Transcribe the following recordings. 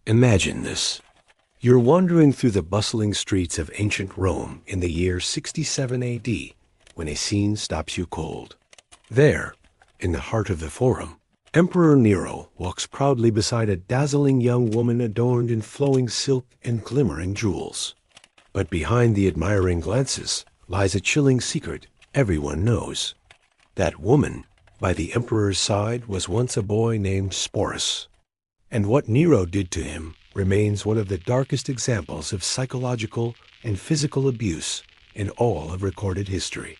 Imagine this. You're wandering through the bustling streets of ancient Rome in the year 67 AD when a scene stops you cold. There, in the heart of the Forum, Emperor Nero walks proudly beside a dazzling young woman adorned in flowing silk and glimmering jewels. But behind the admiring glances lies a chilling secret everyone knows. That woman, by the emperor's side, was once a boy named Sporus. And what Nero did to him remains one of the darkest examples of psychological and physical abuse in all of recorded history.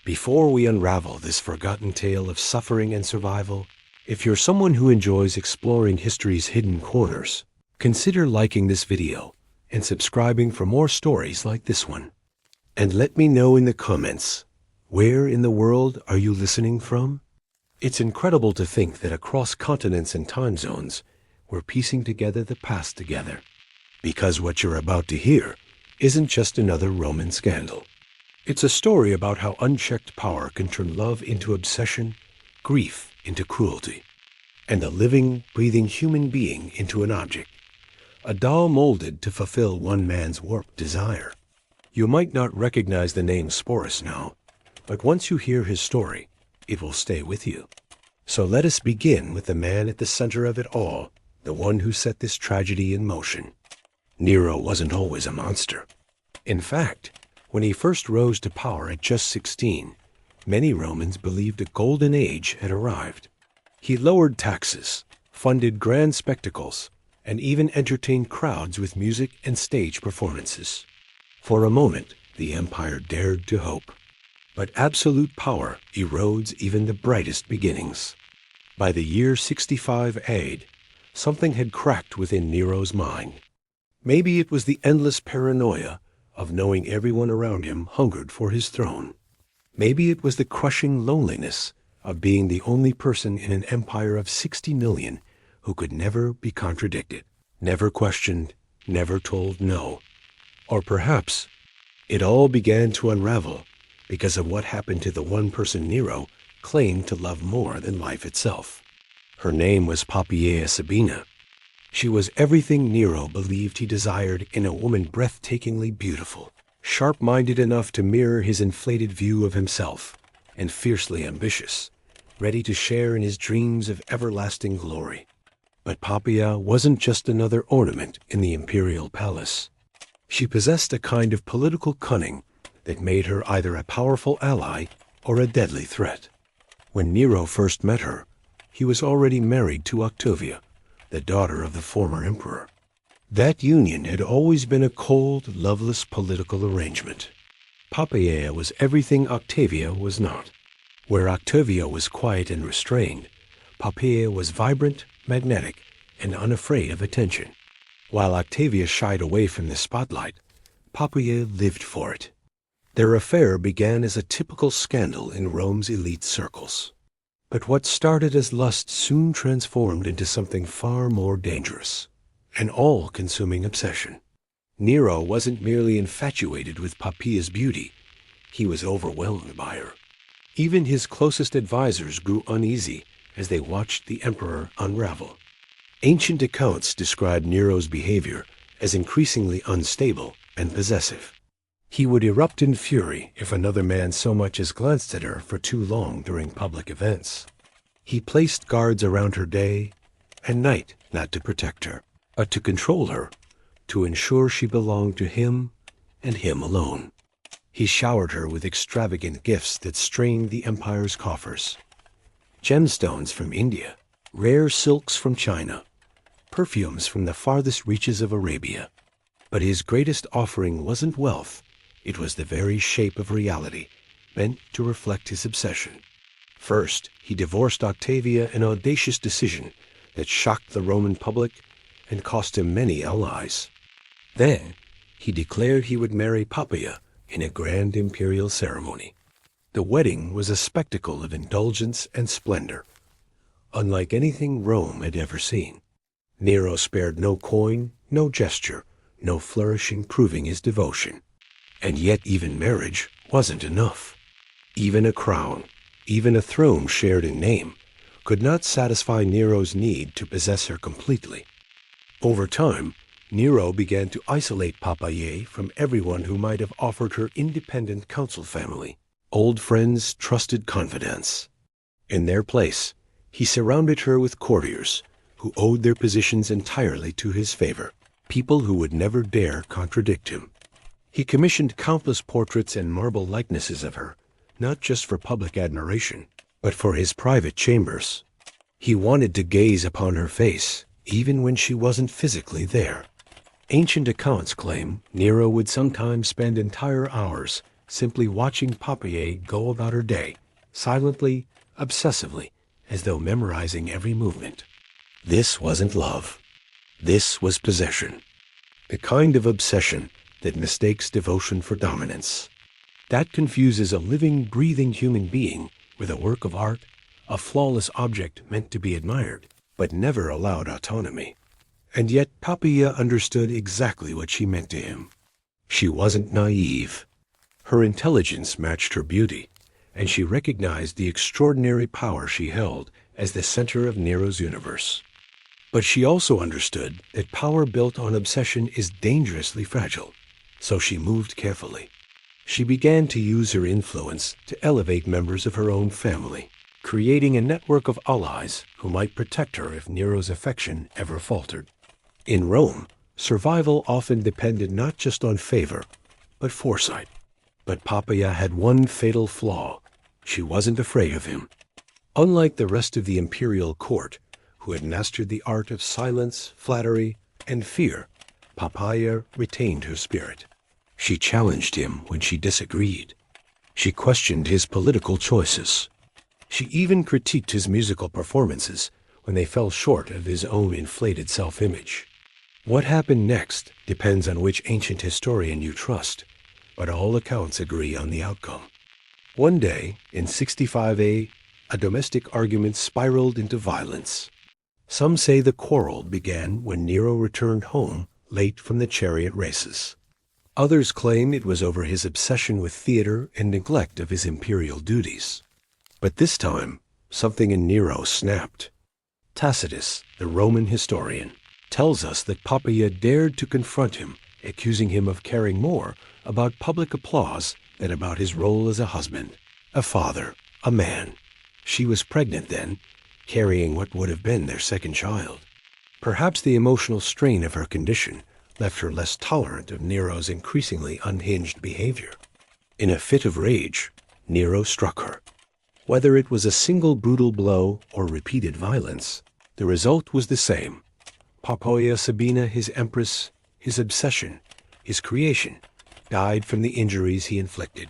Before we unravel this forgotten tale of suffering and survival, if you're someone who enjoys exploring history's hidden corners, consider liking this video and subscribing for more stories like this one. And let me know in the comments, where in the world are you listening from? It's incredible to think that across continents and time zones, we're piecing together the past together. Because what you're about to hear isn't just another Roman scandal. It's a story about how unchecked power can turn love into obsession, grief into cruelty, and a living, breathing human being into an object, a doll molded to fulfill one man's warped desire. You might not recognize the name Sporus now, but once you hear his story, it will stay with you. So let us begin with the man at the center of it all, the one who set this tragedy in motion. Nero wasn't always a monster. In fact, when he first rose to power at just 16, many Romans believed a golden age had arrived. He lowered taxes, funded grand spectacles, and even entertained crowds with music and stage performances. For a moment, the empire dared to hope. But absolute power erodes even the brightest beginnings. By the year 65 AD, something had cracked within Nero's mind. Maybe it was the endless paranoia of knowing everyone around him hungered for his throne. Maybe it was the crushing loneliness of being the only person in an empire of 60 million who could never be contradicted, never questioned, never told no. Or perhaps it all began to unravel because of what happened to the one person Nero claimed to love more than life itself. Her name was Poppaea Sabina. She was everything Nero believed he desired in a woman breathtakingly beautiful, sharp-minded enough to mirror his inflated view of himself, and fiercely ambitious, ready to share in his dreams of everlasting glory. But Poppaea wasn't just another ornament in the imperial palace. She possessed a kind of political cunning that made her either a powerful ally or a deadly threat. When Nero first met her, he was already married to Octavia, the daughter of the former emperor. That union had always been a cold, loveless political arrangement. Poppaea was everything Octavia was not. Where Octavia was quiet and restrained, Poppaea was vibrant, magnetic, and unafraid of attention. While Octavia shied away from the spotlight, Poppaea lived for it. Their affair began as a typical scandal in Rome's elite circles. But what started as lust soon transformed into something far more dangerous, an all-consuming obsession. Nero wasn't merely infatuated with Poppaea's beauty, he was overwhelmed by her. Even his closest advisors grew uneasy as they watched the emperor unravel. Ancient accounts describe Nero's behavior as increasingly unstable and possessive. He would erupt in fury if another man so much as glanced at her for too long during public events. He placed guards around her day and night, not to protect her, but to control her, to ensure she belonged to him and him alone. He showered her with extravagant gifts that strained the empire's coffers. Gemstones from India, rare silks from China, perfumes from the farthest reaches of Arabia. But his greatest offering wasn't wealth. It was the very shape of reality, meant to reflect his obsession. First, he divorced Octavia, an audacious decision that shocked the Roman public and cost him many allies. Then, he declared he would marry Poppaea in a grand imperial ceremony. The wedding was a spectacle of indulgence and splendor, unlike anything Rome had ever seen. Nero spared no coin, no gesture, no flourishing proving his devotion. And yet even marriage wasn't enough. Even a crown, even a throne shared in name, could not satisfy Nero's need to possess her completely. Over time, Nero began to isolate Poppaea from everyone who might have offered her independent council family, old friends, trusted confidants. In their place, he surrounded her with courtiers who owed their positions entirely to his favor, people who would never dare contradict him. He commissioned countless portraits and marble likenesses of her, not just for public admiration, but for his private chambers. He wanted to gaze upon her face, even when she wasn't physically there. Ancient accounts claim Nero would sometimes spend entire hours simply watching Poppaea go about her day, silently, obsessively, as though memorizing every movement. This wasn't love. This was possession. The kind of obsession that mistakes devotion for dominance. That confuses a living, breathing human being with a work of art, a flawless object meant to be admired, but never allowed autonomy. And yet Poppaea understood exactly what she meant to him. She wasn't naive. Her intelligence matched her beauty, and she recognized the extraordinary power she held as the center of Nero's universe. But she also understood that power built on obsession is dangerously fragile, so she moved carefully. She began to use her influence to elevate members of her own family, creating a network of allies who might protect her if Nero's affection ever faltered. In Rome, survival often depended not just on favor, but foresight. But Poppaea had one fatal flaw. She wasn't afraid of him. Unlike the rest of the imperial court, who had mastered the art of silence, flattery, and fear, Poppaea retained her spirit. She challenged him when she disagreed. She questioned his political choices. She even critiqued his musical performances when they fell short of his own inflated self-image. What happened next depends on which ancient historian you trust, but all accounts agree on the outcome. One day, in 65 a domestic argument spiraled into violence. Some say the quarrel began when Nero returned home late from the chariot races. Others claim it was over his obsession with theater and neglect of his imperial duties. But this time, something in Nero snapped. Tacitus, the Roman historian, tells us that Poppaea dared to confront him, accusing him of caring more about public applause than about his role as a husband, a father, a man. She was pregnant then, carrying what would have been their second child. Perhaps the emotional strain of her condition left her less tolerant of Nero's increasingly unhinged behavior. In a fit of rage, Nero struck her. Whether it was a single brutal blow or repeated violence, the result was the same. Poppaea Sabina, his empress, his obsession, his creation, died from the injuries he inflicted.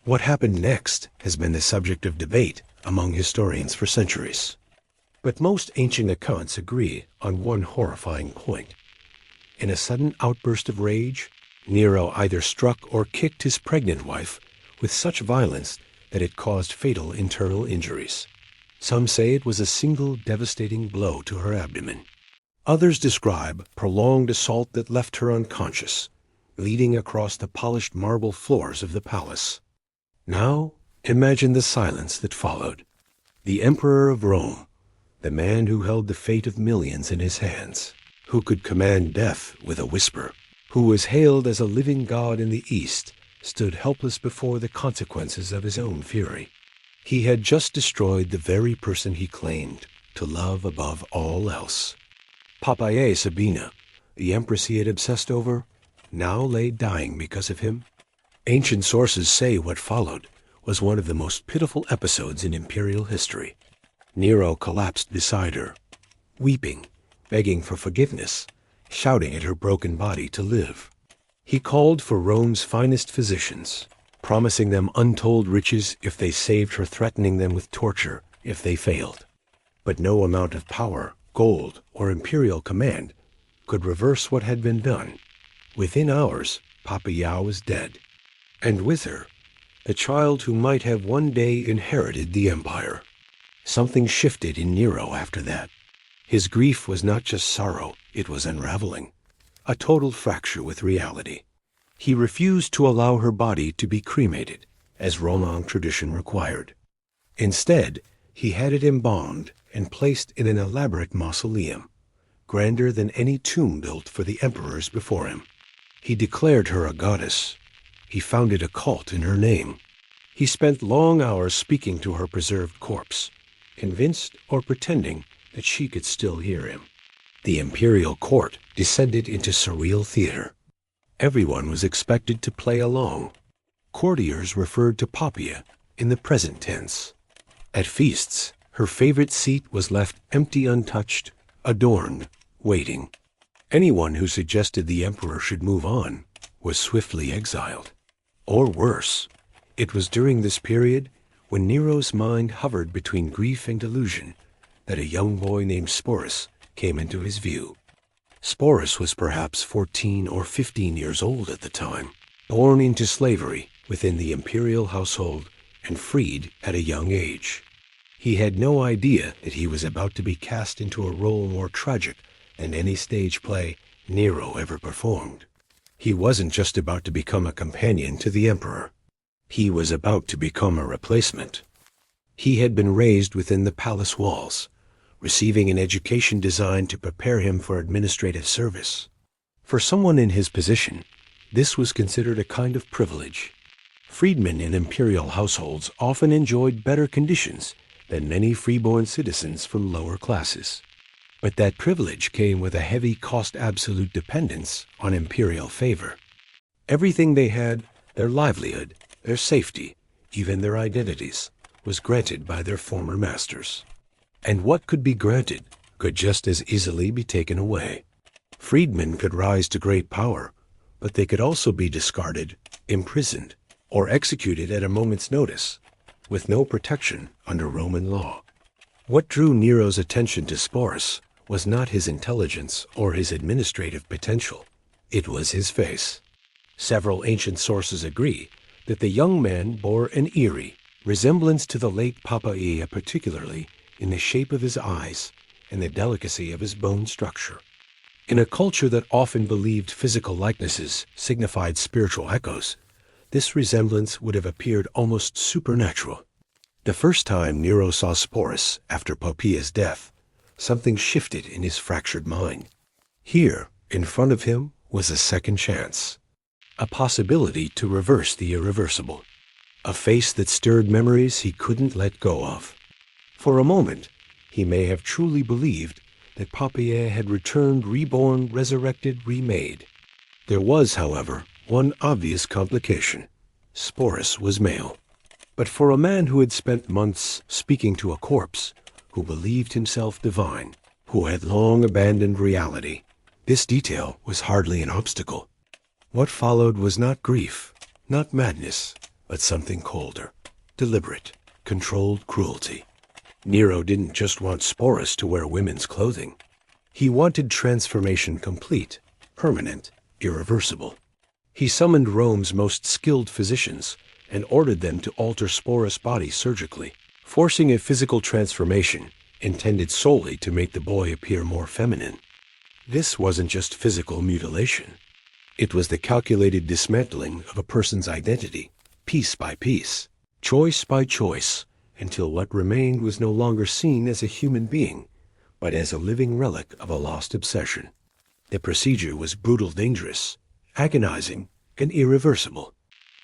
What happened next has been the subject of debate among historians for centuries. But most ancient accounts agree on one horrifying point. In a sudden outburst of rage, Nero either struck or kicked his pregnant wife with such violence that it caused fatal internal injuries. Some say it was a single devastating blow to her abdomen. Others describe prolonged assault that left her unconscious, bleeding across the polished marble floors of the palace. Now, imagine the silence that followed. The Emperor of Rome, the man who held the fate of millions in his hands, who could command death with a whisper, who was hailed as a living god in the East, stood helpless before the consequences of his own fury. He had just destroyed the very person he claimed to love above all else. Poppaea Sabina, the empress he had obsessed over, now lay dying because of him. Ancient sources say what followed was one of the most pitiful episodes in imperial history. Nero collapsed beside her, weeping, begging for forgiveness, shouting at her broken body to live. He called for Rome's finest physicians, promising them untold riches if they saved her, threatening them with torture if they failed. But no amount of power, gold, or imperial command could reverse what had been done. Within hours, Poppaea was dead, and with her, the child who might have one day inherited the empire. Something shifted in Nero after that. His grief was not just sorrow, it was unraveling, a total fracture with reality. He refused to allow her body to be cremated, as Roman tradition required. Instead, he had it embalmed and placed in an elaborate mausoleum, grander than any tomb built for the emperors before him. He declared her a goddess. He founded a cult in her name. He spent long hours speaking to her preserved corpse, convinced or pretending that she could still hear him. The imperial court descended into surreal theater. Everyone was expected to play along. Courtiers referred to Poppea in the present tense. At feasts, her favorite seat was left empty, untouched, adorned, waiting. Anyone who suggested the emperor should move on was swiftly exiled. Or worse, it was during this period, when Nero's mind hovered between grief and delusion, that a young boy named Sporus came into his view. Sporus was perhaps 14 or 15 years old at the time, born into slavery within the imperial household and freed at a young age. He had no idea that he was about to be cast into a role more tragic than any stage play Nero ever performed. He wasn't just about to become a companion to the emperor. He was about to become a replacement. He had been raised within the palace walls, receiving an education designed to prepare him for administrative service. For someone in his position, this was considered a kind of privilege. Freedmen in imperial households often enjoyed better conditions than many freeborn citizens from lower classes. But that privilege came with a heavy cost absolute dependence on imperial favor. Everything they had, their livelihood, their safety, even their identities, was granted by their former masters. And what could be granted could just as easily be taken away. Freedmen could rise to great power, but they could also be discarded, imprisoned, or executed at a moment's notice, with no protection under Roman law. What drew Nero's attention to Sporus was not his intelligence or his administrative potential. It was his face. Several ancient sources agree that the young man bore an eerie resemblance to the late Poppea, particularly in the shape of his eyes and the delicacy of his bone structure. In a culture that often believed physical likenesses signified spiritual echoes, this resemblance would have appeared almost supernatural. The first time Nero saw Sporus after Poppaea's death, something shifted in his fractured mind. Here, in front of him, was a second chance, a possibility to reverse the irreversible, a face that stirred memories he couldn't let go of. For a moment, he may have truly believed that Poppea had returned, reborn, resurrected, remade. There was, however, one obvious complication. Sporus was male. But for a man who had spent months speaking to a corpse, who believed himself divine, who had long abandoned reality, this detail was hardly an obstacle. What followed was not grief, not madness, but something colder, deliberate, controlled cruelty. Nero didn't just want Sporus to wear women's clothing. He wanted transformation complete, permanent, irreversible. He summoned Rome's most skilled physicians and ordered them to alter Sporus' body surgically, forcing a physical transformation intended solely to make the boy appear more feminine. This wasn't just physical mutilation. It was the calculated dismantling of a person's identity, piece by piece, choice by choice, until what remained was no longer seen as a human being, but as a living relic of a lost obsession. The procedure was brutal, dangerous, agonizing, and irreversible.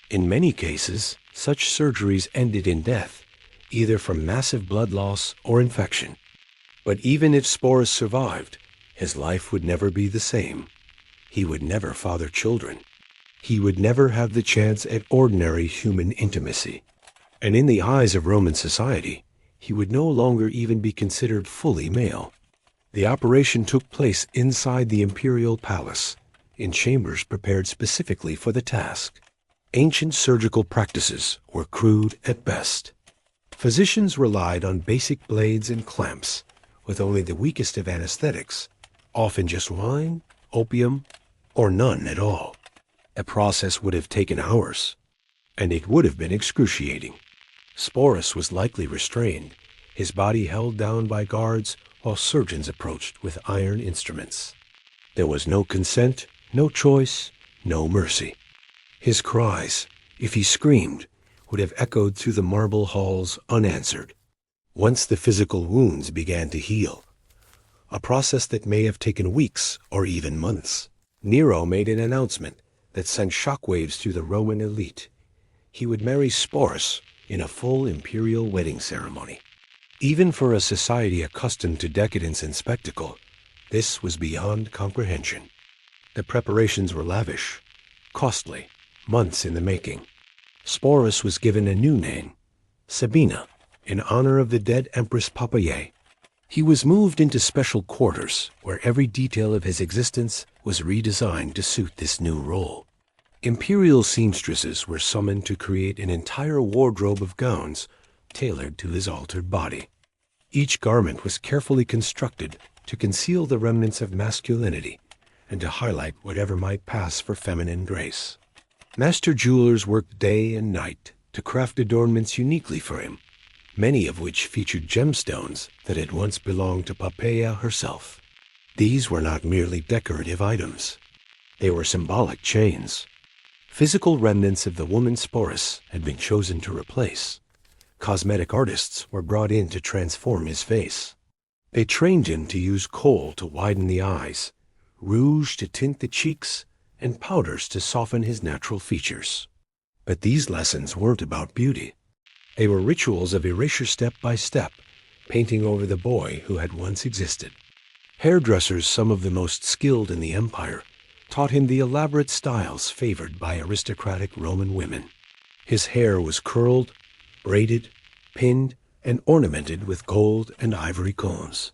In many cases, such surgeries ended in death, either from massive blood loss or infection. But even if Sporus survived, his life would never be the same. He would never father children. He would never have the chance at ordinary human intimacy. And in the eyes of Roman society, he would no longer even be considered fully male. The operation took place inside the imperial palace, in chambers prepared specifically for the task. Ancient surgical practices were crude at best. Physicians relied on basic blades and clamps, with only the weakest of anesthetics, often just wine, opium, or none at all. A process would have taken hours, and it would have been excruciating. Sporus was likely restrained, his body held down by guards while surgeons approached with iron instruments. There was no consent, no choice, no mercy. His cries, if he screamed, would have echoed through the marble halls unanswered. Once the physical wounds began to heal, a process that may have taken weeks or even months. Nero made an announcement that sent shockwaves through the Roman elite. He would marry Sporus in a full imperial wedding ceremony. Even for a society accustomed to decadence and spectacle, this was beyond comprehension. The preparations were lavish, costly, months in the making. Sporus was given a new name, Sabina, in honor of the dead Empress Poppaea. He was moved into special quarters where every detail of his existence was redesigned to suit this new role. Imperial seamstresses were summoned to create an entire wardrobe of gowns tailored to his altered body. Each garment was carefully constructed to conceal the remnants of masculinity and to highlight whatever might pass for feminine grace. Master jewelers worked day and night to craft adornments uniquely for him, many of which featured gemstones that had once belonged to Poppaea herself. These were not merely decorative items. They were symbolic chains. Physical remnants of the woman Sporus had been chosen to replace. Cosmetic artists were brought in to transform his face. They trained him to use kohl to widen the eyes, rouge to tint the cheeks, and powders to soften his natural features. But these lessons weren't about beauty. They were rituals of erasure step by step, painting over the boy who had once existed. Hairdressers, some of the most skilled in the empire, taught him the elaborate styles favored by aristocratic Roman women. His hair was curled, braided, pinned, and ornamented with gold and ivory combs.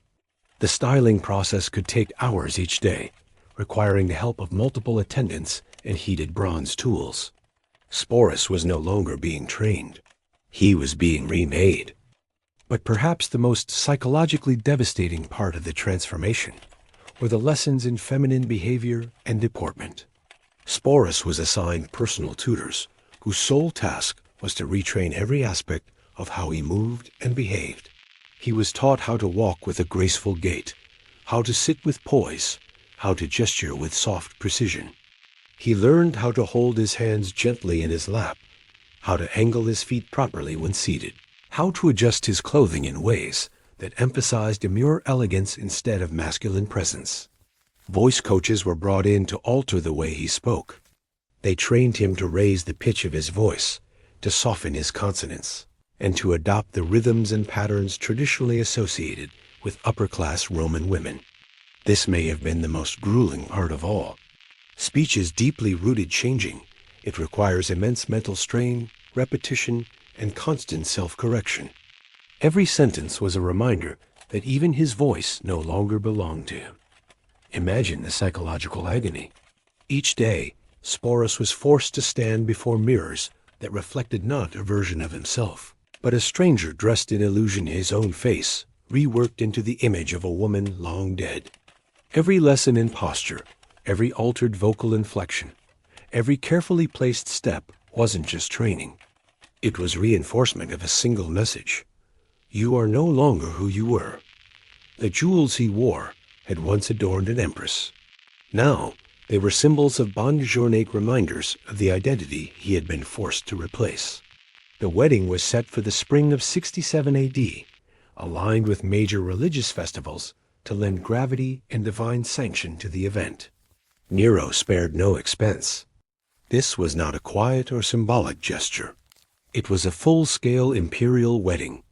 The styling process could take hours each day, requiring the help of multiple attendants and heated bronze tools. Sporus was no longer being trained. He was being remade. But perhaps the most psychologically devastating part of the transformation were the lessons in feminine behavior and deportment. Sporus was assigned personal tutors whose sole task was to retrain every aspect of how he moved and behaved. He was taught how to walk with a graceful gait, how to sit with poise, how to gesture with soft precision. He learned how to hold his hands gently in his lap, how to angle his feet properly when seated, how to adjust his clothing in ways that emphasized demure elegance instead of masculine presence. Voice coaches were brought in to alter the way he spoke. They trained him to raise the pitch of his voice, to soften his consonants, and to adopt the rhythms and patterns traditionally associated with upper-class Roman women. This may have been the most grueling part of all. Speech is deeply rooted changing. It requires immense mental strain, repetition, and constant self-correction. Every sentence was a reminder that even his voice no longer belonged to him. Imagine the psychological agony. Each day, Sporus was forced to stand before mirrors that reflected not a version of himself, but a stranger dressed in illusion, his own face, reworked into the image of a woman long dead. Every lesson in posture, every altered vocal inflection, every carefully placed step wasn't just training. It was reinforcement of a single message. You are no longer who you were. The jewels he wore had once adorned an empress. Now, they were symbols of bonjourne reminders of the identity he had been forced to replace. The wedding was set for the spring of 67 AD, aligned with major religious festivals to lend gravity and divine sanction to the event. Nero spared no expense. This was not a quiet or symbolic gesture. It was a full-scale imperial wedding,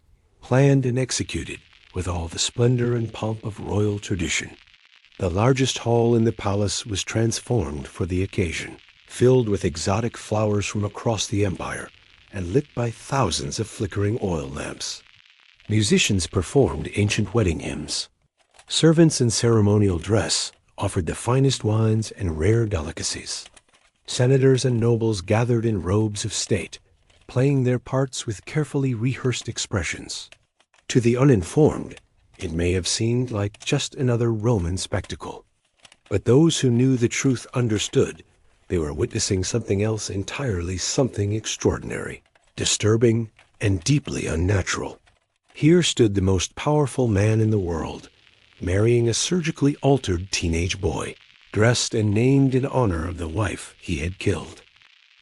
planned and executed with all the splendor and pomp of royal tradition. The largest hall in the palace was transformed for the occasion, filled with exotic flowers from across the empire and lit by thousands of flickering oil lamps. Musicians performed ancient wedding hymns. Servants in ceremonial dress offered the finest wines and rare delicacies. Senators and nobles gathered in robes of state, playing their parts with carefully rehearsed expressions. To the uninformed, it may have seemed like just another Roman spectacle. But those who knew the truth understood they were witnessing something else entirely, something extraordinary, disturbing, and deeply unnatural. Here stood the most powerful man in the world, marrying a surgically altered teenage boy, dressed and named in honor of the wife he had killed.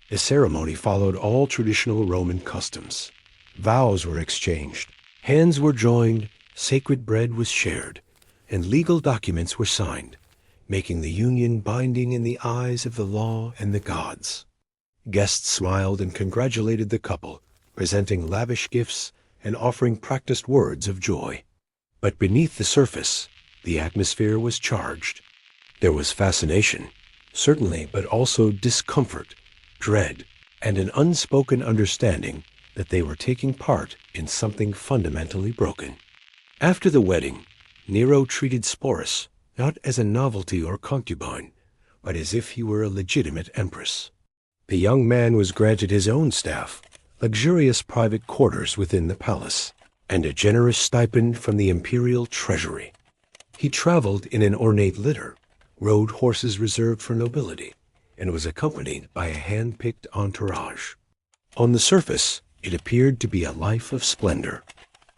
The ceremony followed all traditional Roman customs. Vows were exchanged, hands were joined, sacred bread was shared, and legal documents were signed, making the union binding in the eyes of the law and the gods. Guests smiled and congratulated the couple, presenting lavish gifts and offering practiced words of joy. But beneath the surface, the atmosphere was charged. There was fascination, certainly, but also discomfort, dread, and an unspoken understanding that they were taking part in something fundamentally broken. After the wedding, Nero treated Sporus not as a novelty or concubine, but as if he were a legitimate empress. The young man was granted his own staff, luxurious private quarters within the palace, and a generous stipend from the imperial treasury. He traveled in an ornate litter, rode horses reserved for nobility, and was accompanied by a hand-picked entourage. On the surface, it appeared to be a life of splendor,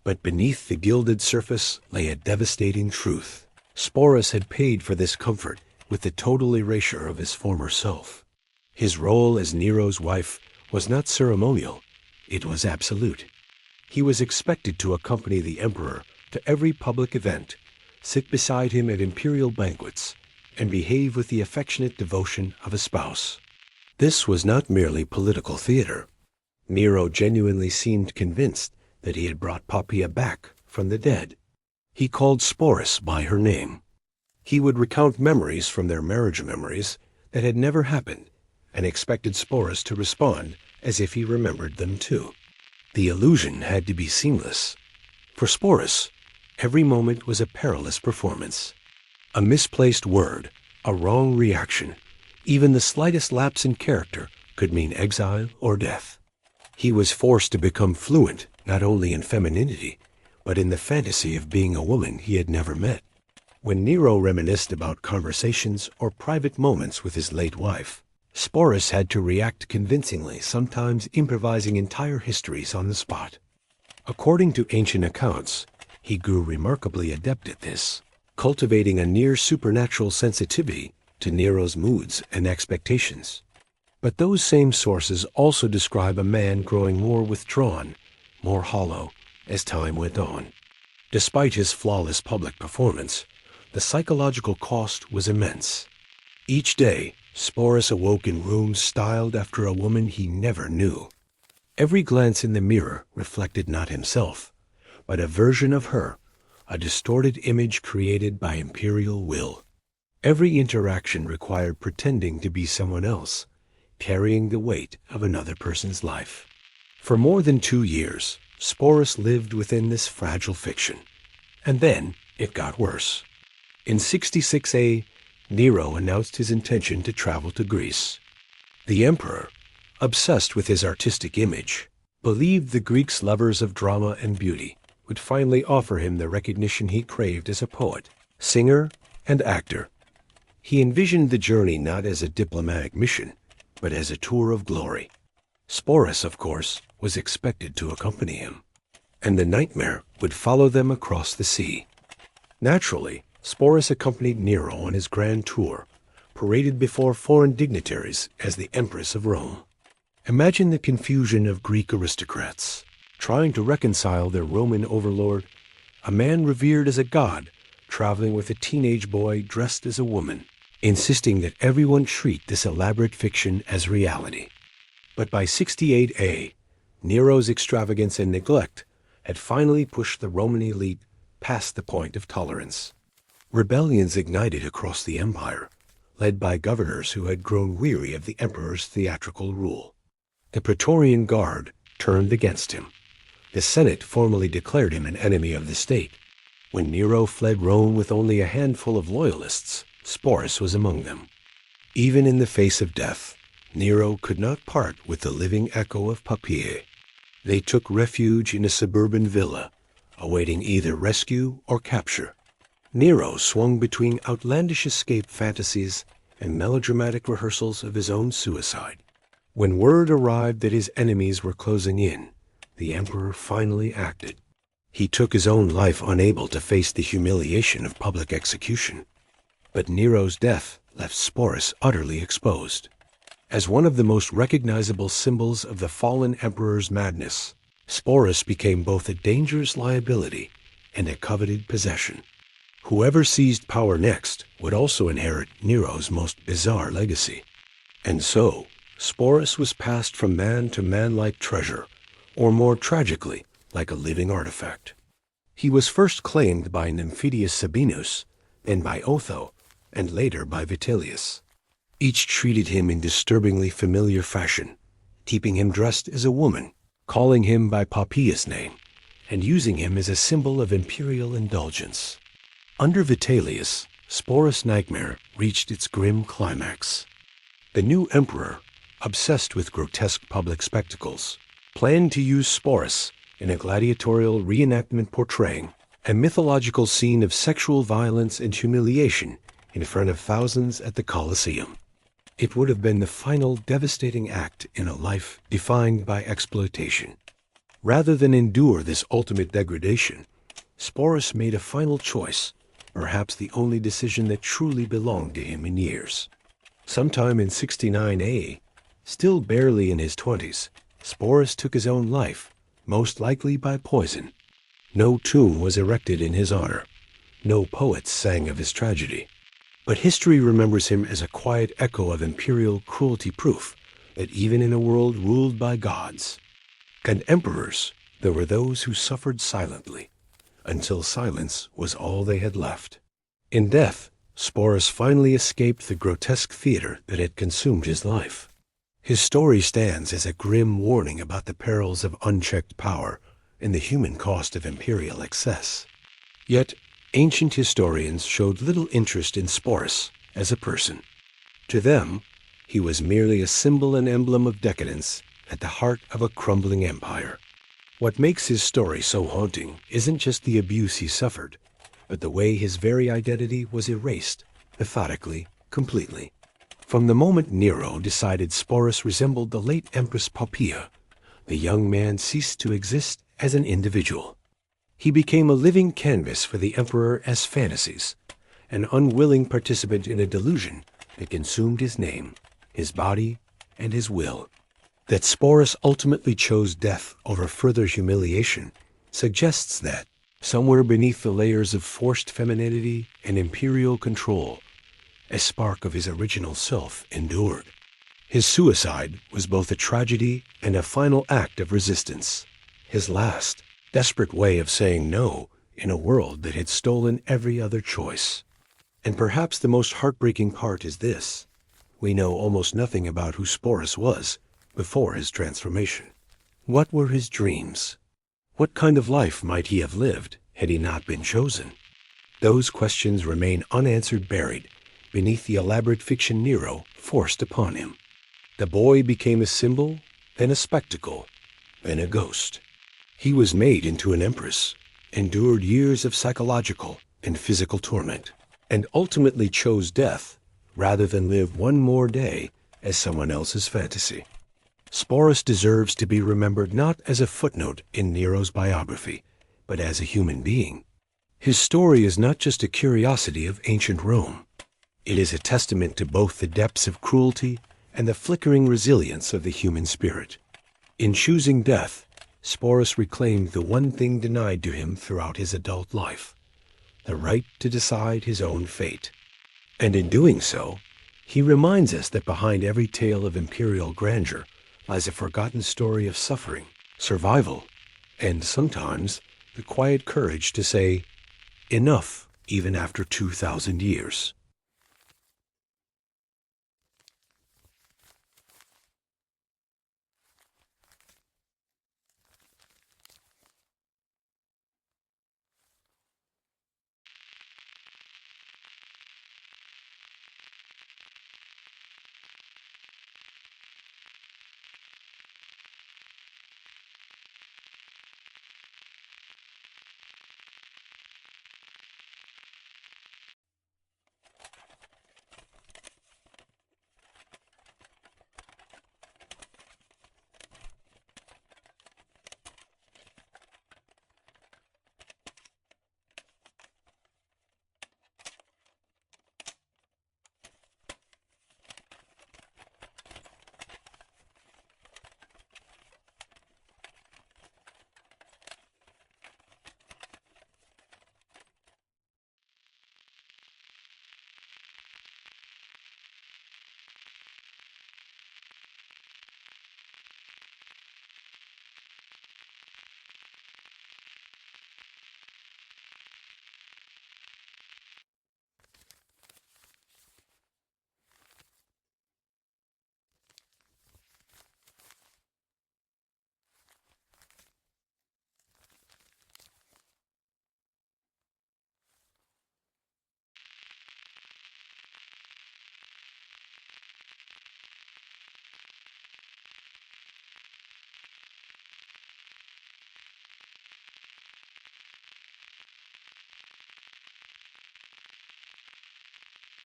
but beneath the gilded surface lay a devastating truth. Sporus had paid for this comfort with the total erasure of his former self. His role as Nero's wife was not ceremonial, it was absolute. He was expected to accompany the emperor to every public event, sit beside him at imperial banquets, and behave with the affectionate devotion of a spouse. This was not merely political theater. Nero genuinely seemed convinced that he had brought Poppaea back from the dead. He called Sporus by her name. He would recount memories from their marriage memories that had never happened, and expected Sporus to respond as if he remembered them too. The illusion had to be seamless. For Sporus, every moment was a perilous performance. A misplaced word, a wrong reaction, even the slightest lapse in character could mean exile or death. He was forced to become fluent not only in femininity, but in the fantasy of being a woman he had never met. When Nero reminisced about conversations or private moments with his late wife, Sporus had to react convincingly, sometimes improvising entire histories on the spot. According to ancient accounts, he grew remarkably adept at this, cultivating a near supernatural sensitivity to Nero's moods and expectations. But those same sources also describe a man growing more withdrawn, more hollow, as time went on. Despite his flawless public performance, the psychological cost was immense. Each day, Sporus awoke in rooms styled after a woman he never knew. Every glance in the mirror reflected not himself, but a version of her, a distorted image created by imperial will. Every interaction required pretending to be someone else, carrying the weight of another person's life. For more than 2 years, Sporus lived within this fragile fiction. And then it got worse. In 66 Nero announced his intention to travel to Greece. The emperor, obsessed with his artistic image, believed the Greeks' lovers of drama and beauty would finally offer him the recognition he craved as a poet, singer, and actor. He envisioned the journey not as a diplomatic mission, but as a tour of glory. Sporus, of course, was expected to accompany him, and the nightmare would follow them across the sea. Naturally, Sporus accompanied Nero on his grand tour, paraded before foreign dignitaries as the Empress of Rome. Imagine the confusion of Greek aristocrats, trying to reconcile their Roman overlord, a man revered as a god, traveling with a teenage boy dressed as a woman, insisting that everyone treat this elaborate fiction as reality. But by 68 Nero's extravagance and neglect had finally pushed the Roman elite past the point of tolerance. Rebellions ignited across the empire, led by governors who had grown weary of the emperor's theatrical rule. The Praetorian Guard turned against him. The Senate formally declared him an enemy of the state. When Nero fled Rome with only a handful of loyalists, Sporus was among them. Even in the face of death, Nero could not part with the living echo of Poppaea. They took refuge in a suburban villa, awaiting either rescue or capture. Nero swung between outlandish escape fantasies and melodramatic rehearsals of his own suicide. When word arrived that his enemies were closing in, the emperor finally acted. He took his own life unable to face the humiliation of public execution. But Nero's death left Sporus utterly exposed. As one of the most recognizable symbols of the fallen emperor's madness, Sporus became both a dangerous liability and a coveted possession. Whoever seized power next would also inherit Nero's most bizarre legacy. And so, Sporus was passed from man to man like treasure, or more tragically, like a living artifact. He was first claimed by Nymphidius Sabinus, then by Otho, and later by Vitellius. Each treated him in disturbingly familiar fashion, keeping him dressed as a woman, calling him by Poppæa's name, and using him as a symbol of imperial indulgence. Under Vitellius, Sporus' nightmare reached its grim climax. The new emperor, obsessed with grotesque public spectacles, planned to use Sporus in a gladiatorial reenactment portraying a mythological scene of sexual violence and humiliation in front of thousands at the Colosseum. It would have been the final devastating act in a life defined by exploitation. Rather than endure this ultimate degradation, Sporus made a final choice, perhaps the only decision that truly belonged to him in years. Sometime in 69 A, still barely in his 20s, Sporus took his own life, most likely by poison. No tomb was erected in his honor. No poets sang of his tragedy. But history remembers him as a quiet echo of imperial cruelty, proof that even in a world ruled by gods and emperors, there were those who suffered silently, until silence was all they had left. In death, Sporus finally escaped the grotesque theater that had consumed his life. His story stands as a grim warning about the perils of unchecked power and the human cost of imperial excess. Yet, ancient historians showed little interest in Sporus as a person. To them, he was merely a symbol and emblem of decadence at the heart of a crumbling empire. What makes his story so haunting isn't just the abuse he suffered, but the way his very identity was erased, methodically, completely. From the moment Nero decided Sporus resembled the late Empress Poppæa, the young man ceased to exist as an individual. He became a living canvas for the emperor as fantasies, an unwilling participant in a delusion that consumed his name, his body, and his will. That Sporus ultimately chose death over further humiliation suggests that, somewhere beneath the layers of forced femininity and imperial control, a spark of his original self endured. His suicide was both a tragedy and a final act of resistance, his last, desperate way of saying no in a world that had stolen every other choice. And perhaps the most heartbreaking part is this: we know almost nothing about who Sporus was before his transformation. What were his dreams? What kind of life might he have lived had he not been chosen? Those questions remain unanswered, buried beneath the elaborate fiction Nero forced upon him. The boy became a symbol, then a spectacle, then a ghost. He was made into an empress, endured years of psychological and physical torment, and ultimately chose death rather than live one more day as someone else's fantasy. Sporus deserves to be remembered not as a footnote in Nero's biography, but as a human being. His story is not just a curiosity of ancient Rome. It is a testament to both the depths of cruelty and the flickering resilience of the human spirit. In choosing death, Sporus reclaimed the one thing denied to him throughout his adult life, the right to decide his own fate. And in doing so, he reminds us that behind every tale of imperial grandeur lies a forgotten story of suffering, survival, and sometimes the quiet courage to say, enough, even after 2,000 years.